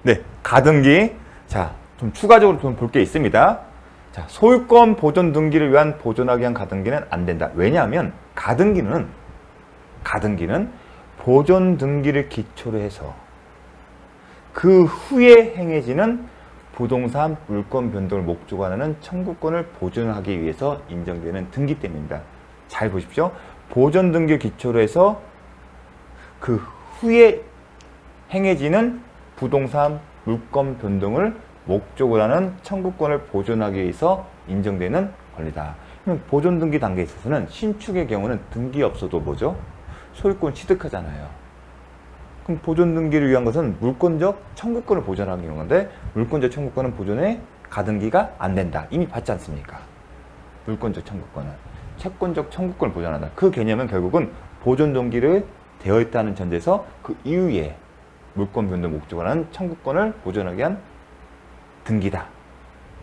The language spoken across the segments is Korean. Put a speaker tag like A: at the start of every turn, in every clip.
A: 네, 가등기. 자, 좀 추가적으로 좀 볼 게 있습니다. 자, 소유권 보존 등기를 위한 보존하기 위한 가등기는 안 된다. 왜냐하면 가등기는 보존 등기를 기초로 해서 그 후에 행해지는 부동산 물권 변동을 목적으로 하는 청구권을 보존하기 위해서 인정되는 등기 때문입니다. 잘 보십시오. 보존 등기 기초로 해서 그 후에 행해지는 부동산 물권 변동을 목적으로 하는 청구권을 보존하기 위해서 인정되는 권리다. 그럼 보존 등기 단계에 있어서는 신축의 경우는 등기 없어도 뭐죠? 소유권 취득하잖아요. 그럼 보존 등기를 위한 것은 물권적 청구권을 보존하는 경우인데 물권적 청구권은 보존에 가등기가 안 된다. 이미 봤지 않습니까? 물권적 청구권은 채권적 청구권을 보존한다. 그 개념은 결국은 보존 등기를 되어 있다는 전제에서 그 이후에 물권 변동 목적으로 하는 청구권을 보존하기 위한 등기다.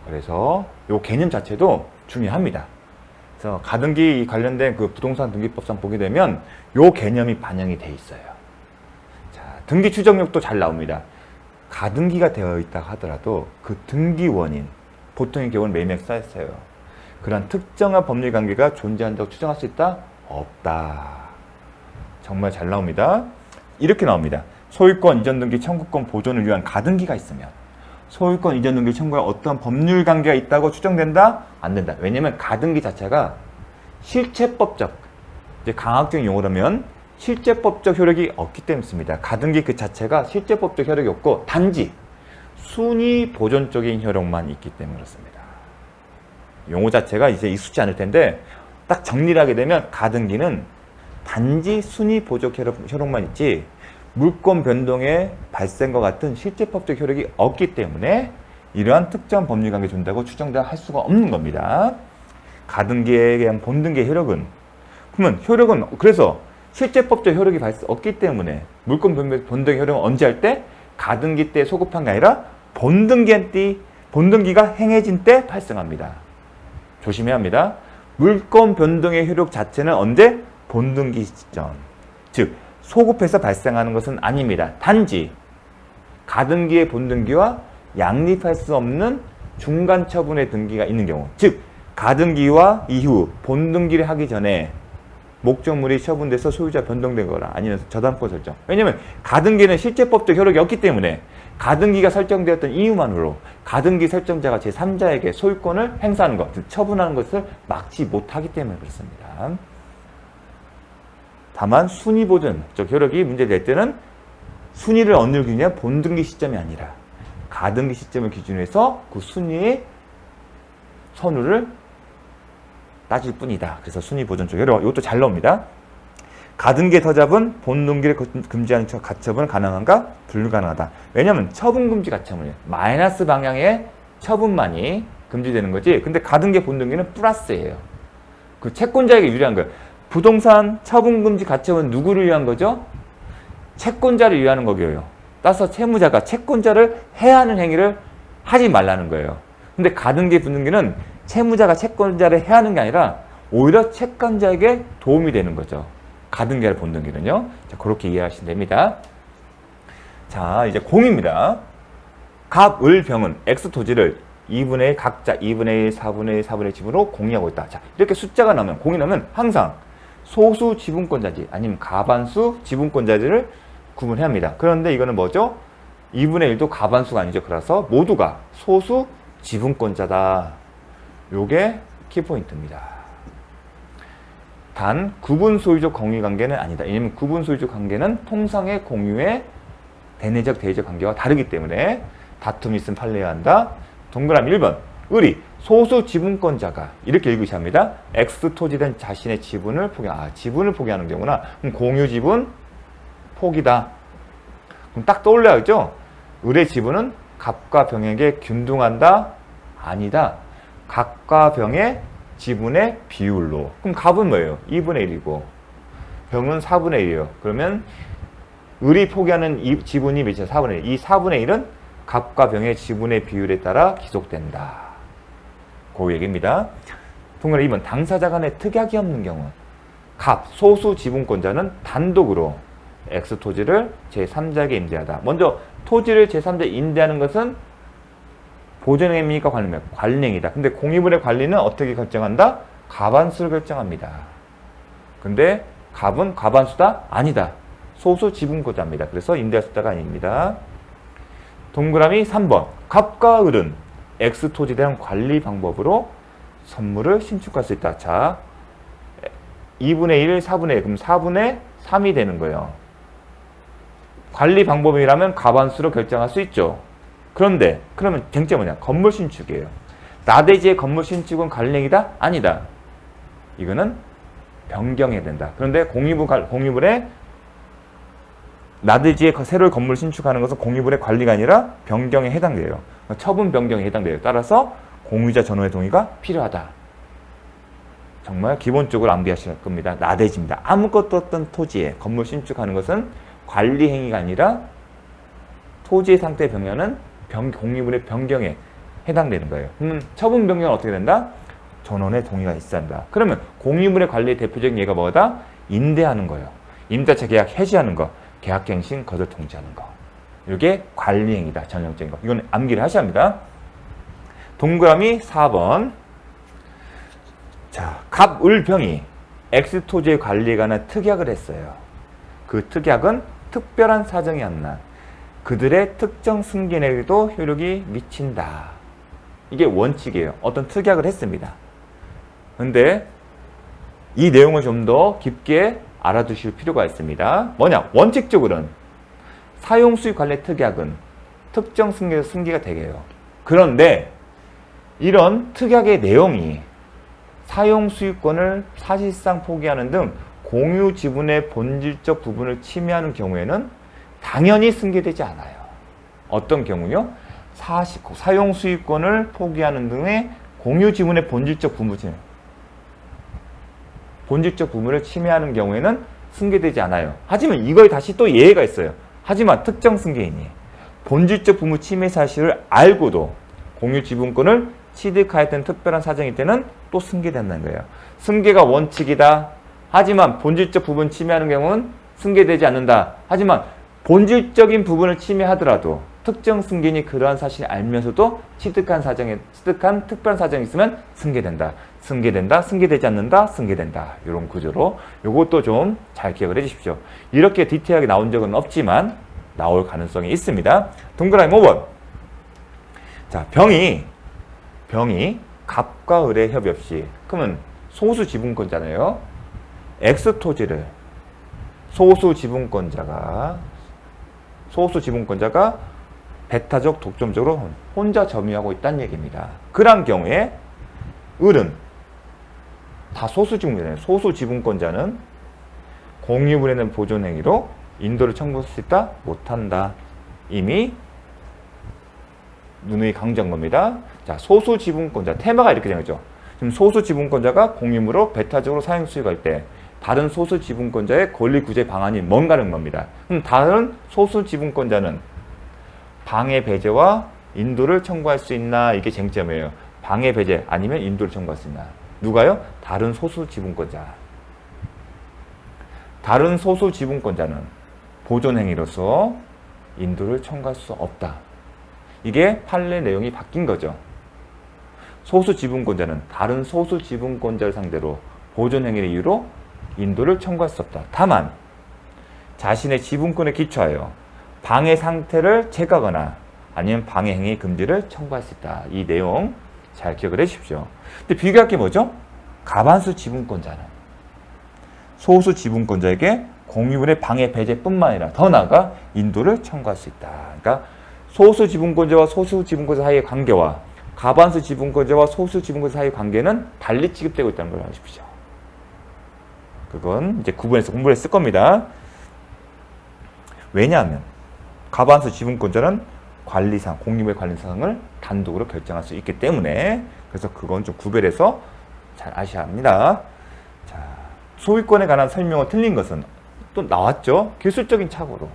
A: 그래서 이 개념 자체도 중요합니다. 그래서 가등기 관련된 그 부동산 등기법상 보게 되면 이 개념이 반영이 돼 있어요. 자, 등기 추정력도 잘 나옵니다. 가등기가 되어 있다 하더라도 그 등기 원인, 보통의 경우는 매매가 쌓였어요. 그런 특정한 법률 관계가 존재한다고 추정할 수 있다? 없다. 정말 잘 나옵니다. 이렇게 나옵니다. 소유권 이전 등기 청구권 보존을 위한 가등기가 있으면 소유권 이전 등기 청구에 어떤 법률 관계가 있다고 추정된다? 안 된다. 왜냐면 가등기 자체가 실체법적, 이제 강학적인 용어라면 실제법적 효력이 없기 때문입니다. 가등기 그 자체가 실제법적 효력이 없고 단지 순위 보존적인 효력만 있기 때문에 그렇습니다. 용어 자체가 이제 익숙지 않을 텐데 딱 정리를 하게 되면 가등기는 단지 순위 보존 효력만 있지 물권 변동의 발생과 같은 실제법적 효력이 없기 때문에 이러한 특정 법률관계 존재하고 추정할 수가 없는 겁니다. 가등기에 대한 본등기의 효력은 그러면 효력은 그래서 실제법적 효력이 없기 때문에 물권 변동의 효력은 언제 할 때? 가등기 때 소급한 게 아니라 본등기가 행해진 때 발생합니다. 조심해야 합니다. 물권 변동의 효력 자체는 언제? 본등기 시점. 즉 소급해서 발생하는 것은 아닙니다. 단지 가등기의 본등기와 양립할 수 없는 중간 처분의 등기가 있는 경우, 즉 가등기와 이후 본등기를 하기 전에 목적물이 처분돼서 소유자 변동되거나 아니면 저당권 설정. 왜냐하면 가등기는 실제법적 효력이 없기 때문에 가등기가 설정되었던 이유만으로 가등기 설정자가 제3자에게 소유권을 행사하는 것, 즉 처분하는 것을 막지 못하기 때문에 그렇습니다. 다만 순위 보존적 효력이 문제될 때는 순위를 어느 기준이냐 본등기 시점이 아니라 가등기 시점을 기준으로 해서 그 순위의 선우를 따질 뿐이다. 그래서 순위 보존적 효력 이것도 잘 나옵니다. 가등기에 더 잡은 본등기를 금지하는 가처분은 가능한가? 불가능하다. 왜냐하면 처분 금지 가처분이에요. 마이너스 방향의 처분만이 금지되는 거지. 근데 가등기 본등기는 플러스예요. 그 채권자에게 유리한 거예요. 부동산 처분금지 가처분 누구를 위한 거죠? 채권자를 위하는 거고요. 따라서 채무자가 채권자를 해야 하는 행위를 하지 말라는 거예요. 근데 가등기 분등기는 채무자가 채권자를 해야 하는 게 아니라 오히려 채권자에게 도움이 되는 거죠. 가등기를 본등기는요. 자, 그렇게 이해하시면 됩니다. 자, 이제 공입니다. 갑, 을, 병은 X 토지를 2분의 1 각자 2분의 1, 4분의 1, 4분의 1 지분으로 공유하고 있다. 자, 이렇게 숫자가 나오면 공이 나오면 항상 소수 지분권자지 아니면 가반수 지분권자들을 구분해야 합니다. 그런데 이거는 뭐죠? 2분의 1도 가반수가 아니죠. 그래서 모두가 소수 지분권자다. 요게 키포인트입니다. 단 구분 소유적 공유 관계는 아니다. 왜냐면 구분 소유적 관계는 통상의 공유의 대내적 대외적 관계와 다르기 때문에 다툼이 있으면 판례해야 한다. 동그라미 1번 을이 소수 지분권자가 이렇게 읽으셔야 합니다. X 토지된 자신의 지분을 지분을 포기하는 경우나 그럼 공유 지분 포기다. 그럼 딱 떠올려야죠. 을의 지분은 갑과 병에게 균등한다? 아니다. 갑과 병의 지분의 비율로. 그럼 갑은 뭐예요? 2분의 1이고 병은 4분의 1이에요. 그러면 을이 포기하는 이 지분이 몇이야? 4분의 1. 이 4분의 1은 갑과 병의 지분의 비율에 따라 기속된다. 그 얘기입니다. 동그라미 2번 당사자 간의 특약이 없는 경우 갑, 소수 지분권자는 단독으로 X 토지를 제3자에게 임대하다. 먼저 토지를 제3자 임대하는 것은 보존행위입니까? 관리입니까? 관리행위다. 근데 공유물의 관리는 어떻게 결정한다? 과반수를 결정합니다. 근데 갑은 과반수다? 아니다. 소수 지분권자입니다. 그래서 임대할 수 있다가 아닙니다. 동그라미 3번. 갑과 을은 X 토지에 대한 관리 방법으로 선물을 신축할 수 있다. 자, 2분의 1, 4분의 1, 그럼 4분의 3이 되는 거예요. 관리 방법이라면 과반수로 결정할 수 있죠. 그런데 그러면 쟁점이 뭐냐? 건물 신축이에요. 나대지의 건물 신축은 관리행위다? 아니다. 이거는 변경해야 된다. 그런데 공유물에 나대지의 새로운 건물 신축하는 것은 공유물의 관리가 아니라 변경에 해당돼요. 처분 변경에 해당돼요. 따라서 공유자 전원의 동의가 필요하다. 정말 기본적으로 암기하실 겁니다. 나대지입니다. 아무것도 없던 토지에 건물 신축하는 것은 관리 행위가 아니라 토지의 상태 변경은 공유물의 변경에 해당되는 거예요. 처분 변경은 어떻게 된다? 전원의 동의가 있어야 한다. 그러면 공유물의 관리의 대표적인 예가 뭐다? 임대하는 거예요. 임대차 계약 해지하는 거, 계약갱신 거절 통지하는 거. 이게 관리 행위다. 전형적인 거. 이건 암기를 하셔야 합니다. 동그라미 4번. 자, 갑, 을, 병이 X 토지의 관리에 관한 특약을 했어요. 그 특약은 특별한 사정이 안 난 그들의 특정 승계내에도 효력이 미친다. 이게 원칙이에요. 어떤 특약을 했습니다. 근데 이 내용을 좀 더 깊게 알아두실 필요가 있습니다. 뭐냐? 원칙적으로는 사용수익 관리 특약은 특정 승계에서 승계가 되게 해요. 그런데 이런 특약의 내용이 사용수익권을 사실상 포기하는 등 공유 지분의 본질적 부분을 침해하는 경우에는 당연히 승계되지 않아요. 어떤 경우요? 사용수익권을 포기하는 등의 공유 지분의 본질적 부분을 침해하는 경우에는 승계되지 않아요. 하지만 이거에 다시 또 예외가 있어요. 하지만 특정 승계인이 본질적 부분 침해 사실을 알고도 공유 지분권을 취득하였던 특별한 사정일 때는 또 승계된다는 거예요. 승계가 원칙이다. 하지만 본질적 부분 침해하는 경우는 승계되지 않는다. 하지만 본질적인 부분을 침해하더라도 특정 승계인이 그러한 사실을 알면서도 취득한 특별한 사정이 있으면 승계된다. 승계되지 않는다. 승계된다. 이런 구조로 이것도 좀 잘 기억을 해주십시오. 이렇게 디테일하게 나온 적은 없지만 나올 가능성이 있습니다. 동그라미 5번. 자, 병이 갑과 을의 협의 없이, 그러면 소수 지분권자네요. X 토지를 소수 지분권자가 배타적 독점적으로 혼자 점유하고 있다는 얘기입니다. 그런 경우에 을은 다 소수 지분권자예요. 소수 지분권자는 공유물에는 보존행위로 인도를 청구할 수 있다? 못한다. 이미 누누이 강조한 겁니다. 자, 소수 지분권자 테마가 이렇게 정해져. 지금 소수 지분권자가 공유물로 배타적으로 사용 수익할 때 다른 소수 지분권자의 권리 구제 방안이 뭔가는 겁니다. 그럼 다른 소수 지분권자는 방해 배제와 인도를 청구할 수 있나? 이게 쟁점이에요. 방해 배제 아니면 인도를 청구할 수 있나? 누가요? 다른 소수 지분권자. 다른 소수 지분권자는 보존 행위로서 인도를 청구할 수 없다. 이게 판례 내용이 바뀐 거죠. 소수 지분권자는 다른 소수 지분권자를 상대로 보존 행위의 이유로 인도를 청구할 수 없다. 다만 자신의 지분권에 기초하여 방해 상태를 제거하거나 아니면 방해 행위 금지를 청구할 수 있다. 이 내용 잘 기억을 해주십시오. 근데 비교할 게 뭐죠? 과반수 지분권자는 소수 지분권자에게 공유물의 방해 배제뿐만 아니라 더 나아가 인도를 청구할 수 있다. 그러니까 소수 지분권자와 소수 지분권자 사이의 관계와 과반수 지분권자와 소수 지분권자 사이의 관계는 달리 취급되고 있다는 걸 아십시오. 그건 이제 구분해서 공부를 했을 겁니다. 왜냐하면 과반수 지분권자는 관리상, 공유물의 관리상을 단독으로 결정할 수 있기 때문에, 그래서 그건 좀 구별해서 잘 아셔야 합니다. 자, 소유권에 관한 설명이 틀린 것은 또 나왔죠. 기술적인 착오로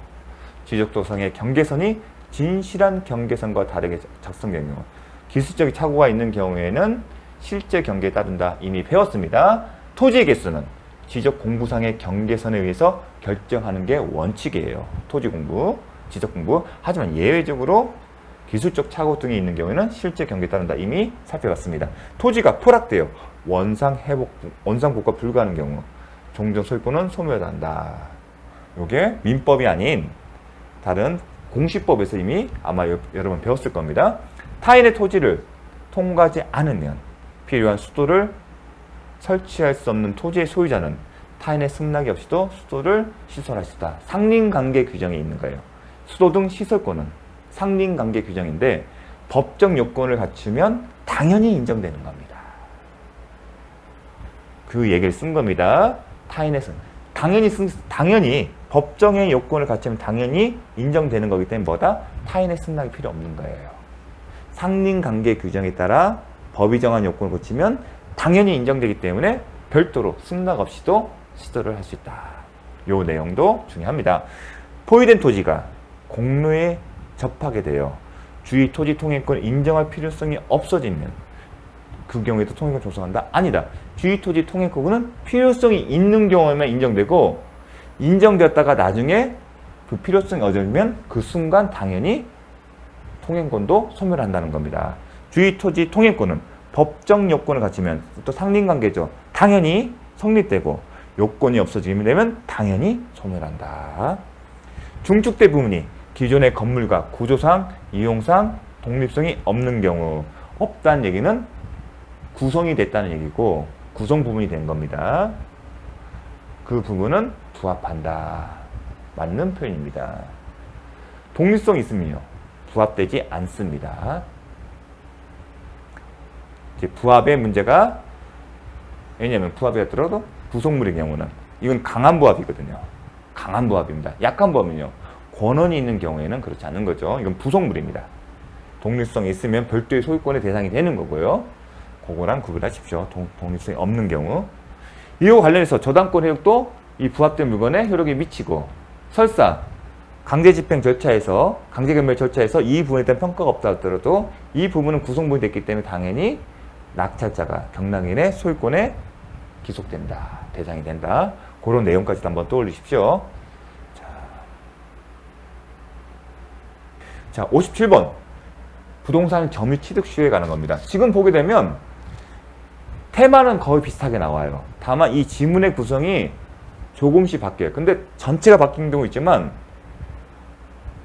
A: 지적도상의 경계선이 진실한 경계선과 다르게 작성된 경우, 기술적인 착오가 있는 경우에는 실제 경계에 따른다. 이미 배웠습니다. 토지의 개수는 지적 공부상의 경계선에 의해서 결정하는 게 원칙이에요. 토지 공부. 지적 공부. 하지만 예외적으로 기술적 착오 등이 있는 경우에는 실제 경계에 따른다. 이미 살펴봤습니다. 토지가 포락되어 원상복구가 불가하는 경우 종전 소유권은 소멸한다. 이게 민법이 아닌 다른 공시법에서 이미 아마 여러분 배웠을 겁니다. 타인의 토지를 통과하지 않으면 필요한 수도를 설치할 수 없는 토지의 소유자는 타인의 승낙이 없이도 수도를 시설할 수 있다. 상린관계 규정이 있는 거예요. 수도 등 시설권은 상린관계 규정인데 법적 요건을 갖추면 당연히 인정되는 겁니다. 그 얘기를 쓴 겁니다. 타인의 당연히 법정의 요건을 갖추면 당연히 인정되는 거기 때문에 뭐다? 타인의 승낙이 필요 없는 거예요. 상린관계 규정에 따라 법이 정한 요건을 고치면 당연히 인정되기 때문에 별도로 승낙 없이도 시도를 할 수 있다. 요 내용도 중요합니다. 포위된 토지가 공로에 접하게 되어 주의 토지 통행권을 인정할 필요성이 없어지면 그 경우에도 통행권 조성한다? 아니다. 주의 토지 통행권은 필요성이 있는 경우에만 인정되고 인정되었다가 나중에 그 필요성이 없어지면 그 순간 당연히 통행권도 소멸한다는 겁니다. 주의 토지 통행권은 법적 요건을 갖추면 또 상린관계죠. 당연히 성립되고 요건이 없어지게 되면 당연히 소멸한다. 중축대 부분이 기존의 건물과 구조상, 이용상 독립성이 없는 경우 없다는 얘기는 구성이 됐다는 얘기고 구성 부분이 된 겁니다. 그 부분은 부합한다. 맞는 표현입니다. 독립성이 있으면요. 부합되지 않습니다. 이제 부합의 문제가 왜냐하면 부합이었더라도 구성물의 경우는 이건 강한 부합이거든요. 강한 부합입니다. 약한 부합은요. 권한이 있는 경우에는 그렇지 않은 거죠. 이건 부속물입니다. 독립성이 있으면 별도의 소유권의 대상이 되는 거고요. 그거랑 구분하십시오. 독립성이 없는 경우. 이와 관련해서 저당권 효력도 이 부합된 물건에 효력이 미치고 설사 강제집행 절차에서 강제견멸 절차에서 이 부분에 대한 평가가 없다 하더라도 이 부분은 구성물이 됐기 때문에 당연히 낙찰자가 경락인의 소유권에 기속된다. 대상이 된다. 그런 내용까지도 한번 떠올리십시오. 자, 57번. 부동산 점유 취득 시효에 관한 겁니다. 지금 보게 되면 테마는 거의 비슷하게 나와요. 다만 이 지문의 구성이 조금씩 바뀌어요. 근데 전체가 바뀐 경우 있지만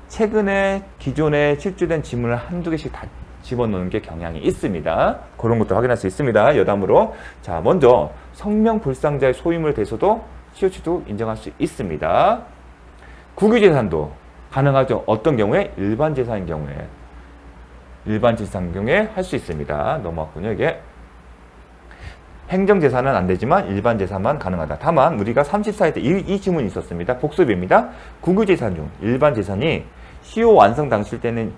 A: 최근에 기존에 실주된 지문을 한두 개씩 다 집어넣는 게 경향이 있습니다. 그런 것도 확인할 수 있습니다. 여담으로. 자, 먼저 성명불상자의 소유물에 대해서도 시효 취득 인정할 수 있습니다. 국유재산도 가능하죠. 어떤 경우에? 일반 재산인 경우에. 일반 재산 경우에 할 수 있습니다. 넘어왔군요, 이게. 행정재산은 안 되지만 일반 재산만 가능하다. 다만 우리가 34회 때 이 지문이 있었습니다. 복습입니다. 국유재산 중 일반 재산이 시효 완성 당시일 때는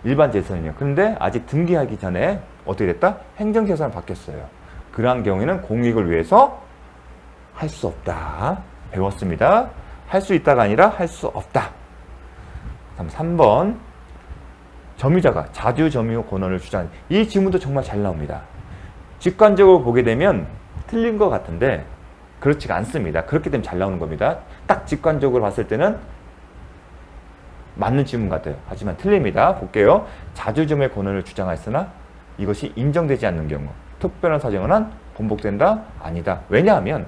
A: 일반 재산이에요. 그런데 아직 등기하기 전에 어떻게 됐다? 행정재산으로 바뀌었어요. 그러한 경우에는 공익을 위해서 할 수 없다. 배웠습니다. 할 수 있다가 아니라 할 수 없다. 다음 3번. 점유자가 자주점유 권한을 주장하는 이 지문도 정말 잘 나옵니다. 직관적으로 보게 되면 틀린 것 같은데 그렇지가 않습니다. 그렇기 때문에 잘 나오는 겁니다. 딱 직관적으로 봤을 때는 맞는 지문 같아요. 하지만 틀립니다. 볼게요. 자주점유의 권한을 주장하였으나 이것이 인정되지 않는 경우 특별한 사정은 한 번복된다? 아니다. 왜냐하면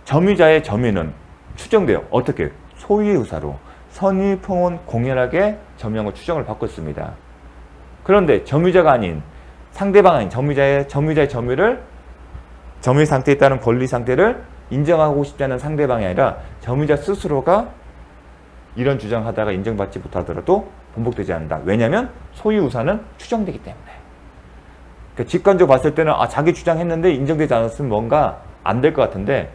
A: 점유자의 점유는 추정돼요. 어떻게? 소유의 의사로 선의평온 공연하게 점유한 걸 추정을 받고 있습니다. 그런데 점유자가 아닌 상대방 아닌 점유자의 점유를 점유 상태에 있다는 권리 상태를 인정하고 싶지 않은 상대방이 아니라 점유자 스스로가 이런 주장하다가 인정받지 못하더라도 번복되지 않는다. 왜냐하면 소유 의사는 추정되기 때문에. 그러니까 직관적으로 봤을 때는 자기 주장했는데 인정되지 않았으면 뭔가 안 될 것 같은데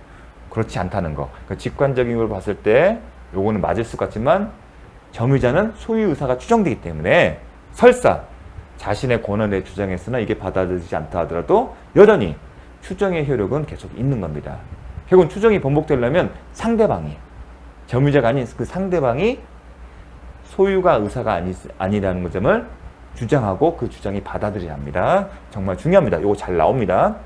A: 그렇지 않다는 거. 그러니까 직관적인 걸 봤을 때 요거는 맞을 수 같지만 점유자는 소유 의사가 추정되기 때문에 설사 자신의 권한에 주장했으나 이게 받아들이지 않다 하더라도 여전히 추정의 효력은 계속 있는 겁니다. 결국은 추정이 번복되려면 상대방이 점유자가 아닌 그 상대방이 소유가 의사가 아니라는 점을 주장하고 그 주장이 받아들여야 합니다. 정말 중요합니다. 이거 잘 나옵니다.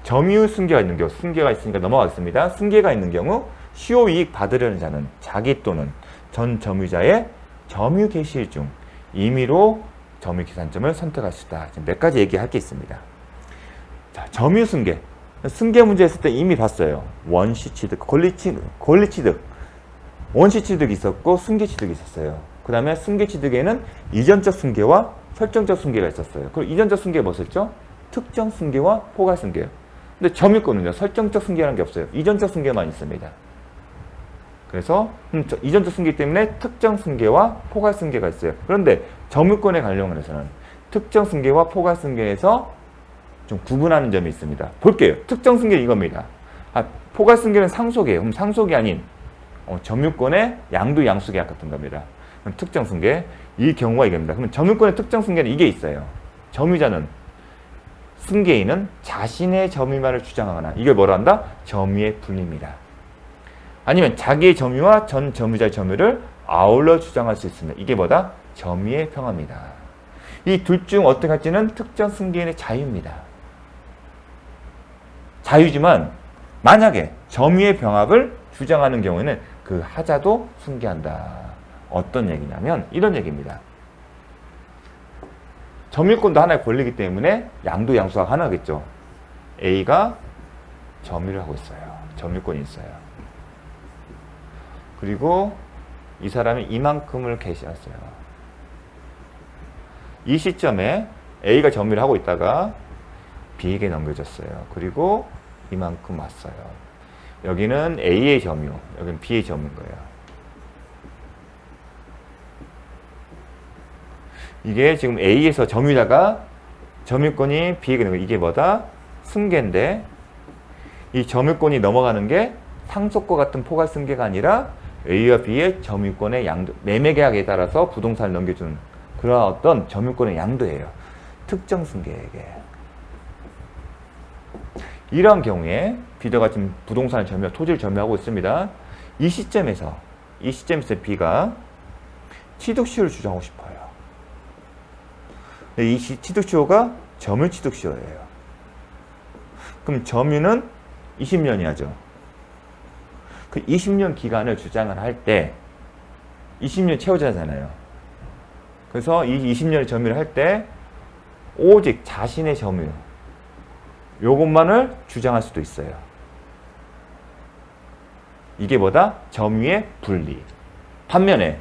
A: 점유 승계가 있는 경우, 승계가 있으니까 넘어가겠습니다. 승계가 있는 경우 시효이익 받으려는 자는 자기 또는 전 점유자의 점유 개시일 중 임의로 점유 계산점을 선택할 수 있다. 지금 몇 가지 얘기할 게 있습니다. 자, 점유 승계. 승계 문제 했을 때 이미 봤어요. 원시 취득, 권리 취득. 원시 취득이 있었고 승계 취득이 있었어요. 그 다음에 승계 취득에는 이전적 승계와 설정적 승계가 있었어요. 그리고 이전적 승계 뭐 썼죠? 특정 승계와 포괄 승계요. 근데 점유권은요, 설정적 승계라는 게 없어요. 이전적 승계만 있습니다. 그래서 이전적 승계 때문에 특정 승계와 포괄 승계가 있어요. 그런데 점유권에 관련해서는 특정 승계와 포괄 승계에서 좀 구분하는 점이 있습니다. 볼게요. 특정 승계는 이겁니다. 포괄 승계는 상속이에요. 그럼 상속이 아닌 점유권의 양도 양수 계약 같은 겁니다. 그럼 특정 승계, 이 경우가 이겁니다. 그러면 점유권의 특정 승계는 이게 있어요. 점유자는 승계인은 자신의 점유만을 주장하거나 이걸 뭐라 한다? 점유의 분리입니다. 아니면 자기의 점유와 전 점유자의 점유를 아울러 주장할 수 있습니다. 이게 뭐다? 점유의 평화입니다. 이 둘 중 어떻게 할지는 특정 승계인의 자유입니다. 자유지만 만약에 점유의 병합을 주장하는 경우에는 그 하자도 승계한다. 어떤 얘기냐면 이런 얘기입니다. 점유권도 하나의 권리이기 때문에 양도 양수가 하나겠죠. A가 점유를 하고 있어요. 점유권이 있어요. 그리고 이 사람이 이만큼을 개시했어요. 이 시점에 A가 점유를 하고 있다가 B에게 넘겨졌어요. 그리고 이만큼 왔어요. 여기는 A의 점유, 여기는 B의 점유인 거예요. 이게 지금 A에서 점유자가 점유권이 B에게 넘겨, 이게 뭐다? 승계인데 이 점유권이 넘어가는 게 상속과 같은 포괄 승계가 아니라 A와 B의 점유권의 양도, 매매 계약에 따라서 부동산을 넘겨주는 그런 어떤 점유권의 양도예요. 특정 승계에게. 이런 경우에 비더가 지금 부동산을 점유, 토지를 점유하고 있습니다. 이 시점에서 B가 취득시효를 주장하고 싶어요. 이 취득시효가 점유 취득시효예요. 그럼 점유는 20년이 하죠. 그 20년 기간을 주장을 할 때 20년 채워지잖아요. 그래서 이 20년의 점유를 할 때 오직 자신의 점유 요것만을 주장할 수도 있어요. 이게 뭐다? 점유의 분리. 반면에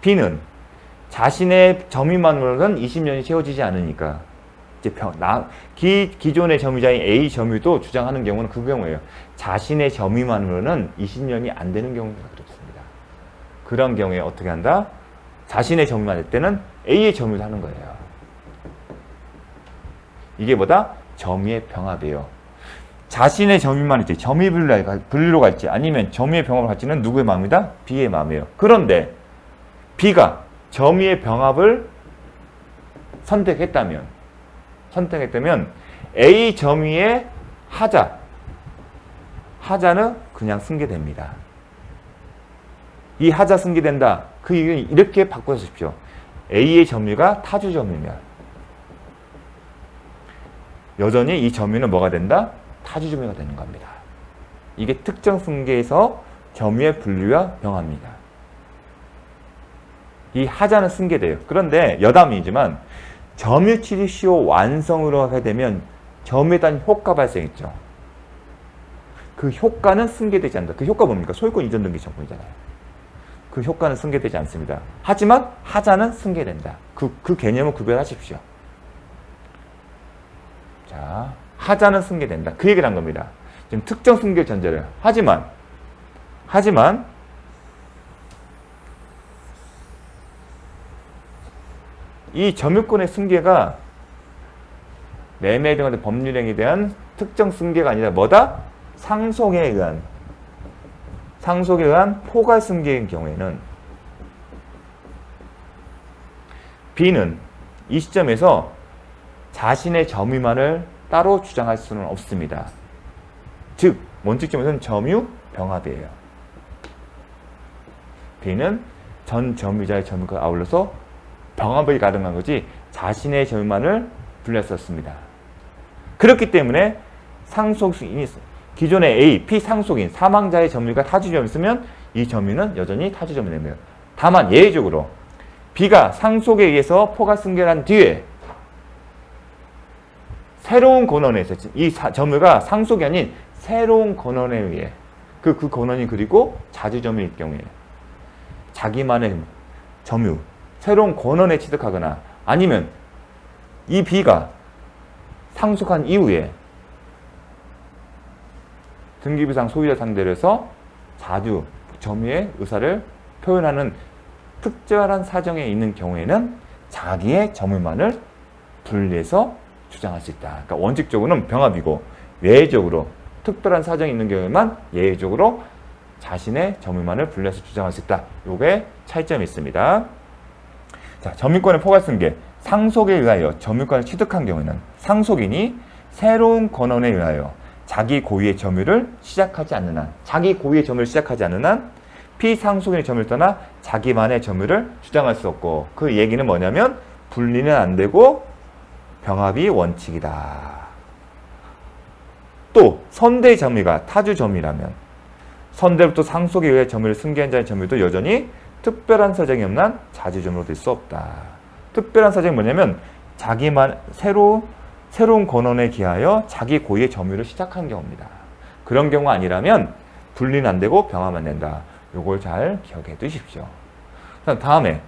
A: B는 자신의 점유만으로는 20년이 채워지지 않으니까 이제 기존의 점유자인 A 점유도 주장하는 경우는 그 경우예요. 자신의 점유만으로는 20년이 안 되는 경우가 그렇습니다. 그런 경우에 어떻게 한다? 자신의 점유만 할 때는 A의 점유를 하는 거예요. 이게 뭐다? 점유의 병합이에요. 자신의 점유만 있지, 점유 분리로 갈지 아니면 점유의 병합을 할지는 누구의 마음이다? B의 마음이에요. 그런데 B가 점유의 병합을 선택했다면 A 점유의 하자는 그냥 승계됩니다. 이 하자 승계된다. 그 이유는 이렇게 바꿔주십시오. A의 점유가 타주 점유면 여전히 이 점유는 뭐가 된다? 타주 점유가 되는 겁니다. 이게 특정 승계에서 점유의 분리와 병합니다. 이 하자는 승계돼요. 그런데 여담이지만 점유 취득시효 완성으로 하게 되면 점유에 대한 효과 발생했죠. 그 효과는 승계되지 않는다. 그 효과 뭡니까? 소유권 이전 등기 청구이잖아요. 그 효과는 승계되지 않습니다. 하지만 하자는 승계된다. 그 개념을 구별하십시오. 자, 하자는 승계된다. 그 얘기를 한 겁니다. 지금 특정 승계 전제를. 하지만 이 점유권의 승계가 매매 등의 법률행위에 대한 특정 승계가 아니라 뭐다? 상속에 의한 포괄 승계인 경우에는 B는 이 시점에서 자신의 점유만을 따로 주장할 수는 없습니다. 즉, 원칙점에서는 점유 병합이에요. B는 전 점유자의 점유가 아울러서 병합이 가능한 거지 자신의 점유만을 분리했었습니다. 그렇기 때문에 상속인이 기존의 A, P 상속인, 사망자의 점유가 타주 점유였으면 이 점유는 여전히 타주 점유가 됩니다. 다만 예외적으로 B가 상속에 의해서 포괄 승계한 뒤에 새로운 권원에서 이 점유가 상속이 아닌 새로운 권원에 의해 그 권원이 그리고 자주 점유일 경우에 자기만의 점유, 새로운 권원에 취득하거나 아니면 이 B가 상속한 이후에 등기부상 소유자 상대로 해서 자주 점유의 의사를 표현하는 특별한 사정에 있는 경우에는 자기의 점유만을 분리해서 주장할 수 있다. 그러니까 원칙적으로는 병합이고 예외적으로 특별한 사정이 있는 경우에만 예외적으로 자신의 점유만을 분리해서 주장할 수 있다. 요게 차이점이 있습니다. 자, 점유권의 포괄승계. 상속에 의하여 점유권을 취득한 경우에는 상속인이 새로운 권원에 의하여 자기 고유의 점유를 시작하지 않는 한, 자기 고유의 점유를 시작하지 않는 한 피상속인의 점유를 떠나 자기만의 점유를 주장할 수 없고, 그 얘기는 뭐냐면 분리는 안 되고 병합이 원칙이다. 또 선대의 점유가 타주 점유라면 선대부터 상속에 의해 점유를 승계한 자의 점유도 여전히 특별한 사정이 없는 한 자주 점유로 될 수 없다. 특별한 사정이 뭐냐면 자기만 새로운 권원에 기하여 자기 고유의 점유를 시작한 경우입니다. 그런 경우 아니라면 분리는 안 되고 병합만 된다. 요걸 잘 기억해 두십시오. 다음에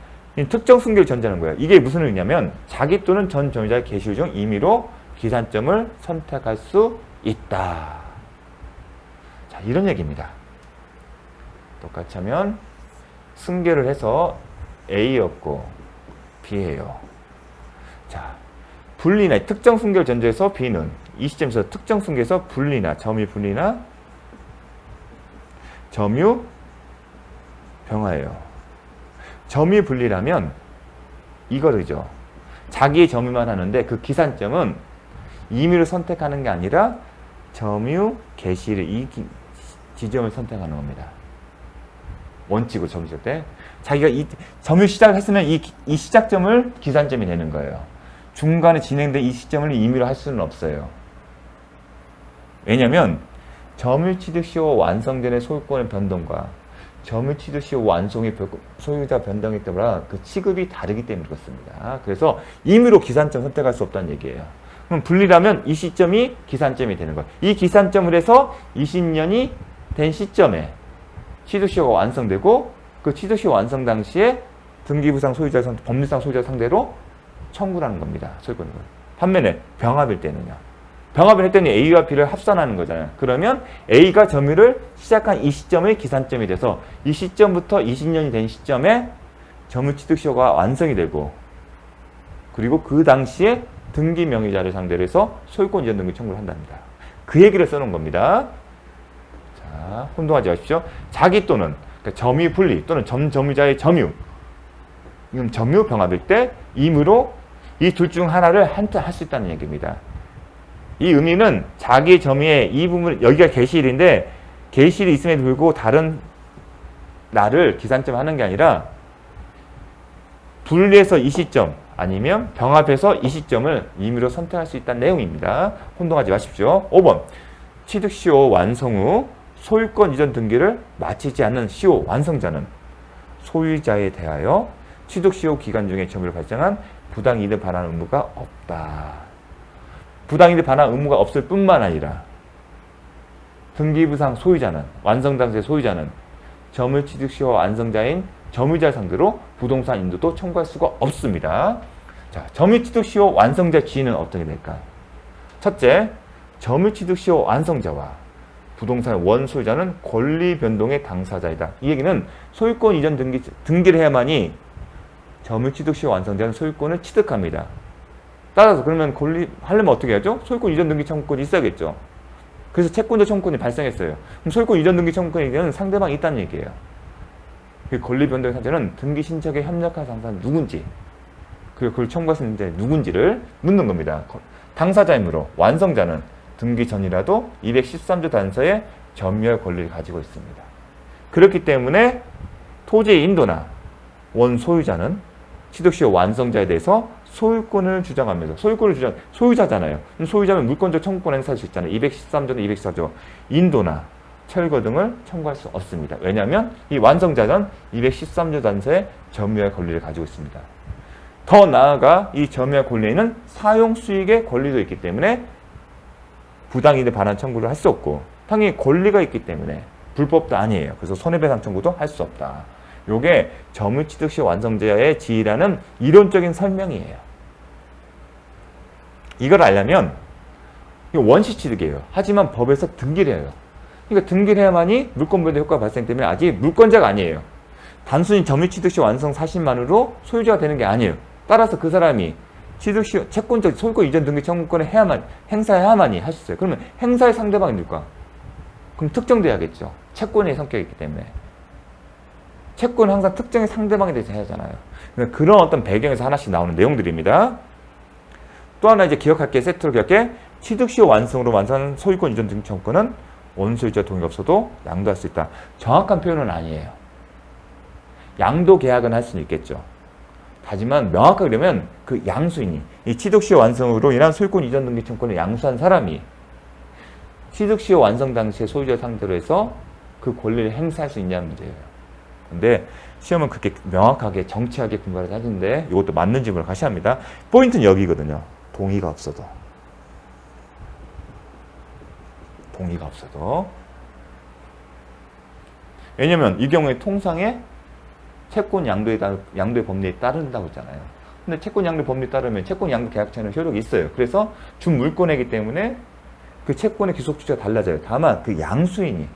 A: 특정 승계를 전제하는 거예요. 이게 무슨 의미냐면 자기 또는 전 점유자의 계시율 중 임의로 기산점을 선택할 수 있다. 자, 이런 얘기입니다. 똑같이 하면 승계를 해서 A였고 B예요. 자, 분리나 특정 승계를 전제해서 B는 이 시점에서 특정 승계에서 분리나 점유 분리나 점유 병화예요. 점유 분리라면 이거죠. 자기의 점유만 하는데 그 기산점은 임의로 선택하는 게 아니라 점유 개시를 이 지점을 선택하는 겁니다. 원칙으로 점유할 때 자기가 이 점유 시작을 했으면 이 시작점을 기산점이 되는 거예요. 중간에 진행된 이 시점을 임의로 할 수는 없어요. 왜냐하면 점유 취득 시효 완성전의 소유권의 변동과 점유 취득 시효 완성의 소유자 변동에 따라 그 취급이 다르기 때문에 그렇습니다. 그래서 임의로 기산점 선택할 수 없다는 얘기예요. 그럼 분리라면 이 시점이 기산점이 되는 거예요. 이 기산점을 해서 20년이 된 시점에 취득시효가 완성되고 그 취득시효 완성 당시에 등기부상 소유자, 법률상 소유자 상대로 청구를 하는 겁니다. 소유권을. 반면에 병합일 때는요. 병합을 했더니 A와 B를 합산하는 거잖아요. 그러면 A가 점유를 시작한 이 시점의 기산점이 돼서 이 시점부터 20년이 된 시점에 점유 취득시효가 완성이 되고 그리고 그 당시에 등기 명의자를 상대로 해서 소유권 이전 등기 청구를 한답니다. 그 얘기를 써놓은 겁니다. 자, 혼동하지 마십시오. 자기 또는 그러니까 점유 분리 또는 점유자의 점유, 이건 점유 병합일 때 임의로 이 둘 중 하나를 할 수 있다는 얘기입니다. 이 의미는 자기 점유의 이 부분, 여기가 계시일인데 계시일이 있음에도 불구하고 다른 날을 기산점 하는 게 아니라 분리해서 이 시점 아니면 병합해서 이 시점을 임의로 선택할 수 있다는 내용입니다. 혼동하지 마십시오. 5번 취득시효 완성 후 소유권 이전 등기를 마치지 않는 시효 완성자는 소유자에 대하여 취득시효 기간 중에 점유를 발생한 부당이득 반환 의무가 없다. 부당이득 반환 의무가 없을 뿐만 아니라 등기부상 소유자는 완성 당시의 소유자는 점유 취득시효 완성자인 점유자를 상대로 부동산 인도도 청구할 수가 없습니다. 자, 점유 취득시효 완성자 지위는 어떻게 될까? 첫째, 점유 취득시효 완성자와 부동산 원 소유자는 권리 변동의 당사자이다. 이 얘기는 소유권 이전 등기를 해야만이 점유 취득시효 완성자는 소유권을 취득합니다. 따라서 그러면 권리 하려면 어떻게 하죠? 소유권 이전 등기 청구권이 있어야겠죠. 그래서 채권자 청구권이 발생했어요. 그럼 소유권 이전 등기 청구권에는 상대방이 있다는 얘기예요. 그 권리 변동의 상태는 등기 신청에 협력한 당사자는 누군지, 그리고 그걸 청구할 수 있는데 누군지를 묻는 겁니다. 당사자이므로 완성자는 등기 전이라도 213조 단서의 점유할 권리를 가지고 있습니다. 그렇기 때문에 토지의 인도나 원 소유자는 취득시효 완성자에 대해서 소유권을 주장하면서 소유자잖아요. 소유자면 물권적 청구권 행사할 수 있잖아요. 213조나 214조 인도나 철거 등을 청구할 수 없습니다. 왜냐하면 이 완성자는 213조 단서의 점유할 권리를 가지고 있습니다. 더 나아가 이 점유할 권리에는 사용 수익의 권리도 있기 때문에 부당이익에 반환 청구를 할 수 없고 당연히 권리가 있기 때문에 불법도 아니에요. 그래서 손해배상 청구도 할 수 없다. 요게 점유취득 시 완성자의 지위라는 이론적인 설명이에요. 이걸 알려면 원시취득이에요. 하지만 법에서 등기를 해요. 그러니까 등기를 해야만이 물권변동 효과가 발생 때문에 아직 물권자가 아니에요. 단순히 점유취득 시 완성 사실만으로 소유자가 되는 게 아니에요. 따라서 그 사람이 취득 시 채권적 소유권 이전 등기 청구권을 행사해야만이 할 수 있어요. 그러면 행사의 상대방이 누굴까? 그럼 특정돼야겠죠. 채권의 성격이 있기 때문에. 채권은 항상 특정의 상대방에 대해서 해야 하잖아요. 그러니까 그런 어떤 배경에서 하나씩 나오는 내용들입니다. 또 하나 이제 기억할 게 세트로 기억해. 취득 시 완성으로 완성한 소유권 이전 등기 청구권은 원소유자 동의가 없어도 양도할 수 있다. 정확한 표현은 아니에요. 양도 계약은 할 수는 있겠죠. 하지만 명확하게 그러면 그 양수인이 이 취득 시 완성으로 인한 소유권 이전 등기 청구권을 양수한 사람이 취득 시 완성 당시에 소유자 상대로 해서 그 권리를 행사할 수 있냐는 문제예요. 근데 시험은 그렇게 명확하게 정치하게 분발을 하는데 이것도 맞는 질문을 같이 합니다. 포인트는 여기거든요. 동의가 없어도. 동의가 없어도. 왜냐면 이 경우에 통상에 채권 양도의 법리에 따른다고 했잖아요. 근데 채권 양도 법리에 따르면 채권 양도 계약처는 효력이 있어요. 그래서 준 물권이기 때문에 그 채권의 귀속 주체가 달라져요. 다만 그 양수인이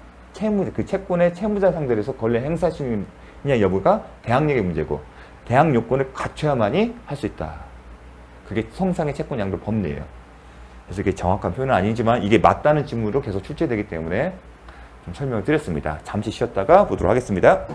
A: 그 채권의 채무자 상대로 해서 권리 행사할 수 있느냐 여부가 대항력의 문제고 대항 요건을 갖춰야만이 할 수 있다. 그게 통상의 채권 양도 법리예요. 그래서 이게 정확한 표현은 아니지만 이게 맞다는 질문으로 계속 출제되기 때문에 좀 설명을 드렸습니다. 잠시 쉬었다가 보도록 하겠습니다.